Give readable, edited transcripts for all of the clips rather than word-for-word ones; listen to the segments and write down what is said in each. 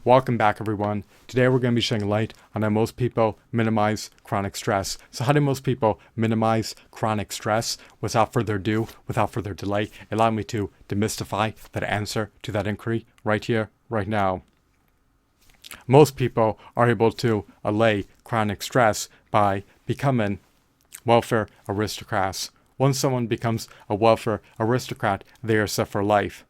Welcome back, everyone. Today we're going to be shedding light on how most people minimize chronic stress. So how do most people minimize chronic stress? Without further ado, without further delay, allow me to demystify that answer to that inquiry right here, right now. Most people are able to allay chronic stress by becoming welfare aristocrats. Once someone becomes a welfare aristocrat, they are set for life.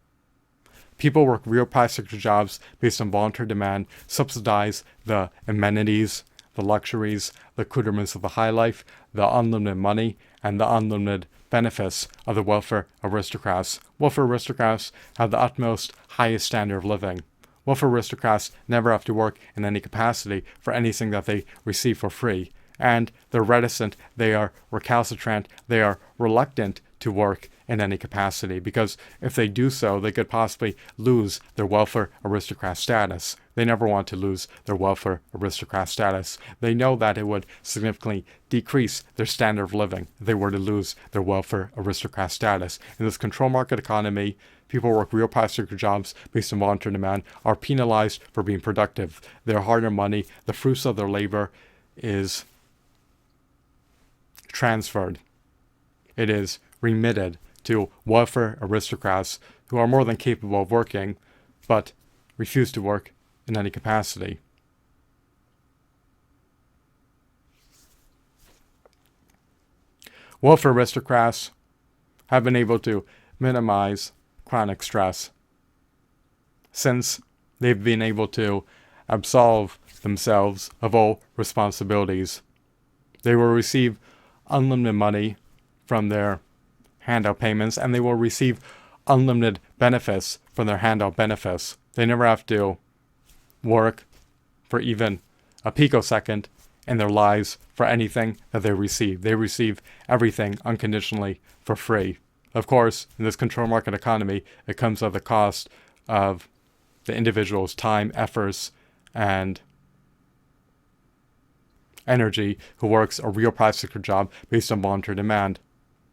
People work real private sector jobs based on voluntary demand, subsidize the amenities, the luxuries, the accoutrements of the high life, the unlimited money, and the unlimited benefits of the welfare aristocrats. Welfare aristocrats have the utmost highest standard of living. Welfare aristocrats never have to work in any capacity for anything that they receive for free. And they're reticent, they are recalcitrant, they are reluctant to work in any capacity, because if they do so, they could possibly lose their welfare aristocrat status. They never want to lose their welfare aristocrat status. They know that it would significantly decrease their standard of living if they were to lose their welfare aristocrat status. In this control market economy, people who work real private sector jobs based on voluntary demand are penalized for being productive. Their hard-earned money, the fruits of their labor, is transferred. It is remitted to welfare aristocrats who are more than capable of working, but refuse to work in any capacity. Welfare aristocrats have been able to minimize chronic stress since they've been able to absolve themselves of all responsibilities. They will receive unlimited money from their handout payments, and they will receive unlimited benefits from their handout benefits. They never have to work for even a picosecond in their lives for anything that they receive. They receive everything unconditionally for free. Of course, in this control market economy, it comes at the cost of the individual's time, efforts, and energy who works a real private sector job based on voluntary demand.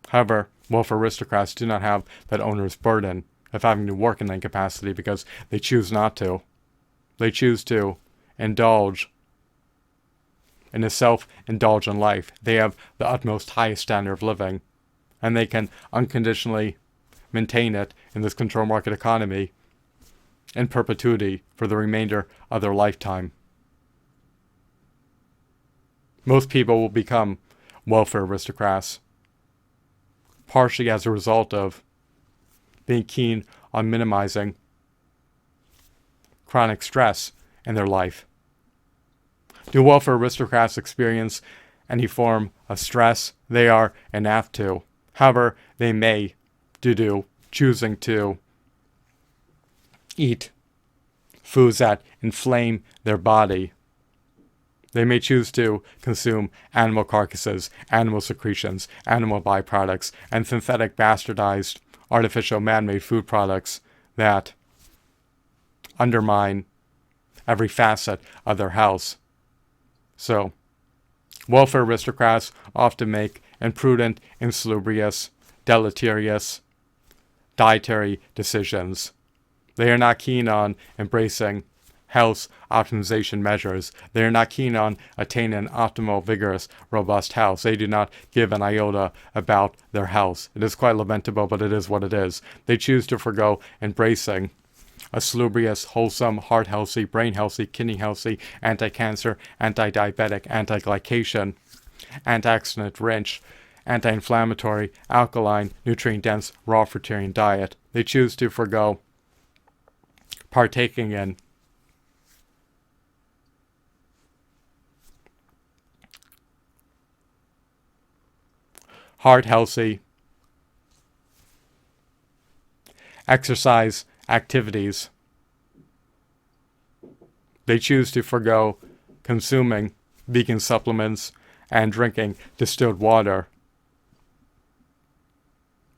However, welfare aristocrats do not have that onerous burden of having to work in that capacity because they choose not to. They choose to indulge in a self-indulgent life. They have the utmost highest standard of living, and they can unconditionally maintain it in this control market economy in perpetuity for the remainder of their lifetime. Most people will become welfare aristocrats partially as a result of being keen on minimizing chronic stress in their life. Do welfare aristocrats experience any form of stress? They are inapt to. However, they may do choosing to eat foods that inflame their body. They may choose to consume animal carcasses, animal secretions, animal byproducts, and synthetic bastardized artificial man-made food products that undermine every facet of their health. So, welfare aristocrats often make imprudent, insalubrious, deleterious dietary decisions. They are not keen on embracing health optimization measures. They are not keen on attaining optimal, vigorous, robust health. They do not give an iota about their health. It is quite lamentable, but it is what it is. They choose to forgo embracing a salubrious, wholesome, heart-healthy, brain-healthy, kidney-healthy, anti-cancer, anti-diabetic, anti-glycation, antioxidant-rich, anti-inflammatory, alkaline, nutrient-dense, raw fruitarian diet. They choose to forgo partaking in heart-healthy exercise activities. They choose to forgo consuming vegan supplements and drinking distilled water.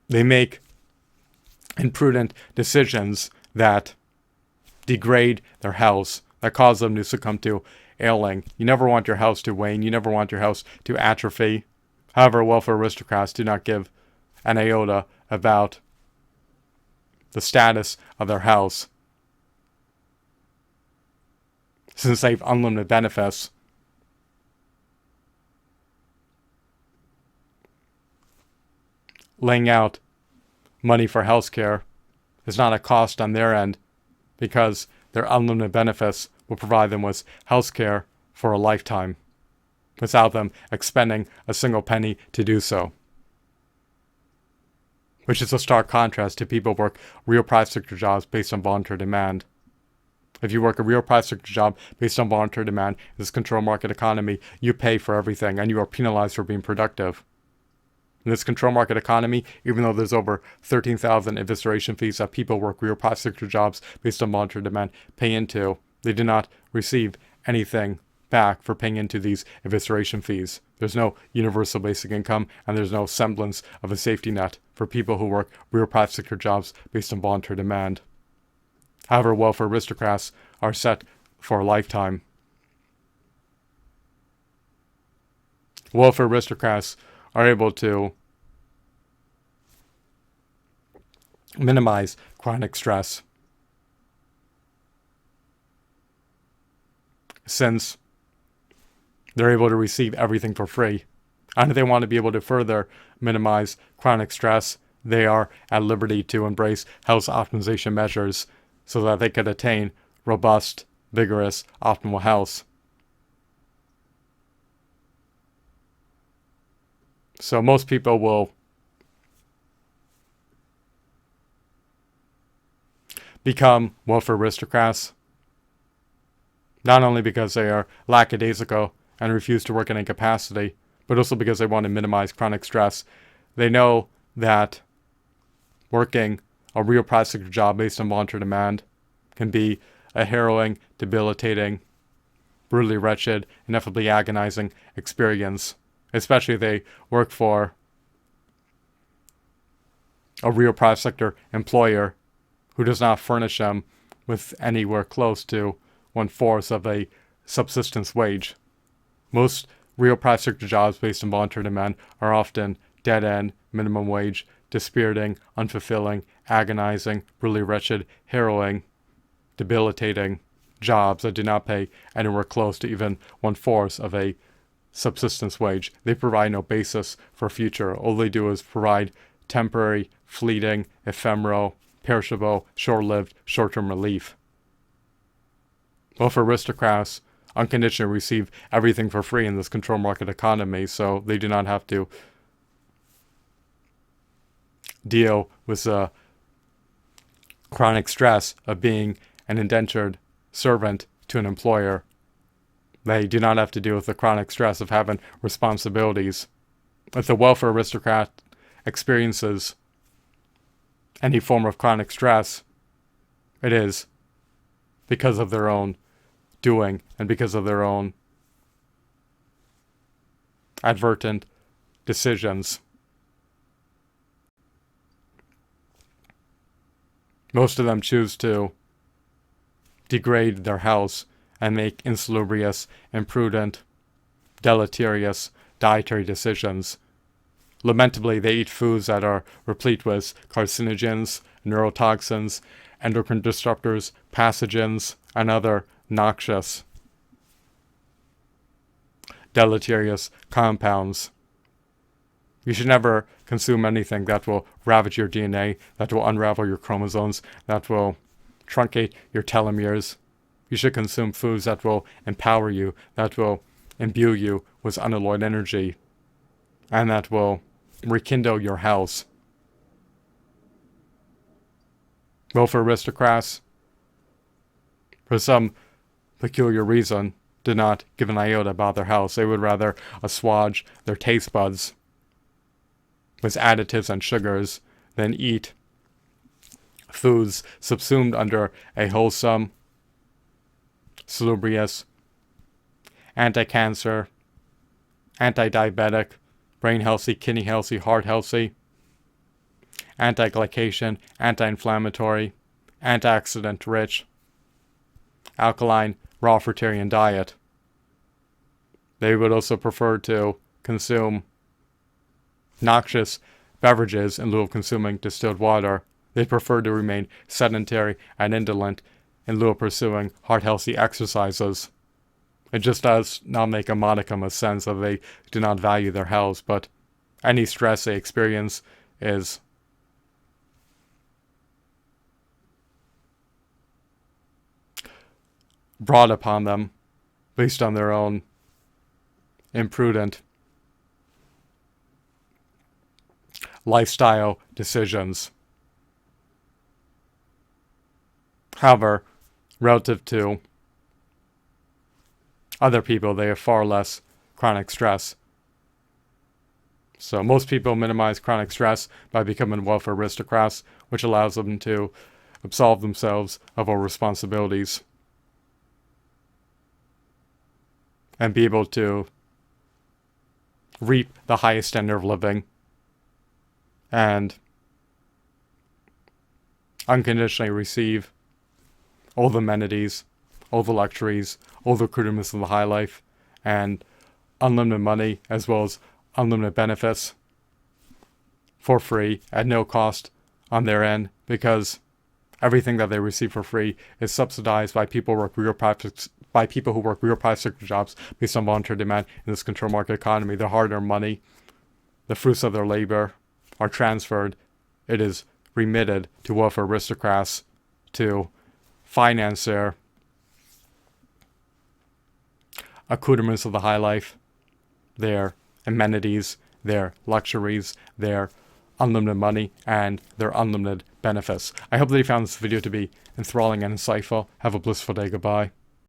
They make imprudent decisions that degrade their health, that cause them to succumb to ailing. You never want your health to wane. You never want your health to atrophy. However, welfare aristocrats do not give an iota about the status of their health. since they have unlimited benefits. Laying out money for healthcare is not a cost on their end because their unlimited benefits will provide them with healthcare for a lifetime without them expending a single penny to do so. Which is a stark contrast to people who work real private sector jobs based on voluntary demand. If you work a real private sector job based on voluntary demand in this control market economy, you pay for everything and you are penalized for being productive. In this control market economy, even though there's over 13,000 evisceration fees that people work real private sector jobs based on voluntary demand pay into, they do not receive anything back for paying into these evisceration fees. There's no universal basic income and there's no semblance of a safety net for people who work real private sector jobs based on voluntary demand. However, welfare aristocrats are set for a lifetime. Welfare aristocrats are able to minimize chronic stress, since they're able to receive everything for free. And if they want to be able to further minimize chronic stress, they are at liberty to embrace health optimization measures so that they could attain robust, vigorous, optimal health. So most people will become welfare aristocrats, not only because they are lackadaisical and refuse to work in any capacity, but also because they want to minimize chronic stress. They know that working a real private sector job based on voluntary demand can be a harrowing, debilitating, brutally wretched, ineffably agonizing experience, especially if they work for a real private sector employer who does not furnish them with anywhere close to 1/4 of a subsistence wage. Most real private sector jobs based on voluntary demand are often dead-end, minimum wage, dispiriting, unfulfilling, agonizing, brutally wretched, harrowing, debilitating jobs that do not pay anywhere close to even 1/4 of a subsistence wage. They provide no basis for a future. All they do is provide temporary, fleeting, ephemeral, perishable, short-lived, short-term relief. Welfare aristocrats unconditionally receive everything for free in this control market economy, so they do not have to deal with the chronic stress of being an indentured servant to an employer. They do not have to deal with the chronic stress of having responsibilities. If the welfare aristocrat experiences any form of chronic stress, it is because of their own doing and because of their own advertent decisions. Most of them choose to degrade their health and make insalubrious, imprudent, deleterious dietary decisions. Lamentably, they eat foods that are replete with carcinogens, neurotoxins, endocrine disruptors, pathogens, and other noxious, deleterious compounds. You should never consume anything that will ravage your DNA, that will unravel your chromosomes, that will truncate your telomeres. You should consume foods that will empower you, that will imbue you with unalloyed energy, and that will rekindle your health. Welfare aristocrats, for some peculiar reason, did not give an iota about their health. They would rather assuage their taste buds with additives and sugars than eat foods subsumed under a wholesome, salubrious, anti-cancer, anti-diabetic, brain healthy, kidney healthy, heart healthy, anti-glycation, anti-inflammatory, antioxidant rich, alkaline, raw fruitarian diet. They would also prefer to consume noxious beverages in lieu of consuming distilled water. They prefer to remain sedentary and indolent in lieu of pursuing heart-healthy exercises. It just does not make a modicum of sense that they do not value their health, but any stress they experience is brought upon them based on their own imprudent lifestyle decisions. However, relative to other people, they have far less chronic stress. So most people minimize chronic stress by becoming wealth aristocrats, which allows them to absolve themselves of all responsibilities and be able to reap the highest standard of living and unconditionally receive all the amenities, all the luxuries, all the accoutrements of the high life, and unlimited money as well as unlimited benefits for free at no cost on their end, because everything that they receive for free is subsidized by people who work real private sector jobs based on voluntary demand in this control market economy. Their hard-earned money, the fruits of their labor, are transferred. It is remitted to welfare aristocrats to finance their accoutrements of the high life, their amenities, their luxuries, their unlimited money, and their unlimited benefits. I hope that you found this video to be enthralling and insightful. Have a blissful day. Goodbye.